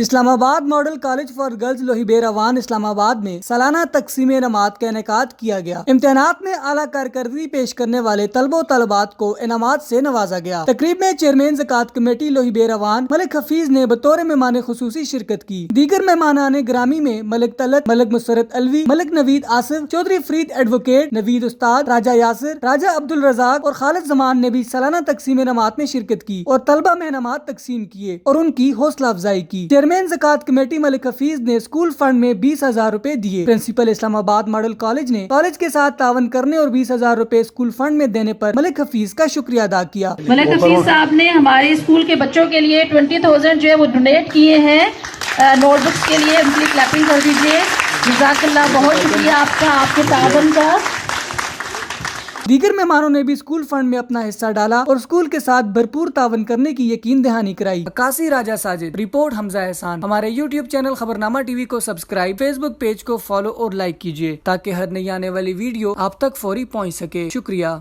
اسلام آباد model college for girls لوہیبیر اوان اسلام آباد میں سالانہ تقسیم انعامات کا انعقاد کیا گیا۔ امتحانات میں اعلیٰ کارکردگی پیش کرنے والے طلبہ و طالبات کو انعامات سے نوازا گیا۔ تقریب میں چیئرمین زکوٰۃ کمیٹی لوہیبیر اوان ملک حفیظ نے بطور مہمان خصوصی شرکت کی۔ دیگر مہمانان گرامی میں ملک طلعت، ملک مسرت الوی، ملک نوید آصف، چودھری فرید ایڈوکیٹ، نوید استاد، راجہ یاسر، راجہ عبدالرزاق اور خالد زمان نے بھی سالانہ تقسیم انعامات میں شرکت کی اور طلبہ میں انعامات تقسیم کیے اور ان کی حوصلہ افزائی کی۔ چیئرمین زکوٰۃ کمیٹی ملک حفیظ نے اسکول فنڈ میں 20,000 روپے دیے۔ پرنسپل اسلام آباد ماڈل کالج نے کالج کے ساتھ تعاون کرنے اور 20,000 روپے اسکول فنڈ میں دینے پر ملک حفیظ کا شکریہ ادا کیا۔ ملک حفیظ صاحب نے ہمارے اسکول کے بچوں کے لیے 20,000 جو ہے وہ ڈونیٹ کیے ہیں نوٹ بکس کے لیے، ان کی کلیپنگ کر دیجیے۔ جزاک اللہ، بہت شکریہ آپ کا، آپ کے تعاون کا۔ دیگر مہمانوں نے بھی اسکول فنڈ میں اپنا حصہ ڈالا اور اسکول کے ساتھ بھرپور تعاون کرنے کی یقین دہانی کرائی۔ عکاسی راجہ ساجد، رپورٹ حمزہ احسان۔ ہمارے یوٹیوب چینل خبرنامہ ٹی وی کو سبسکرائب، فیس بک پیج کو فالو اور لائک کیجیے تاکہ ہر نئی آنے والی ویڈیو آپ تک فوری پہنچ سکے۔ شکریہ۔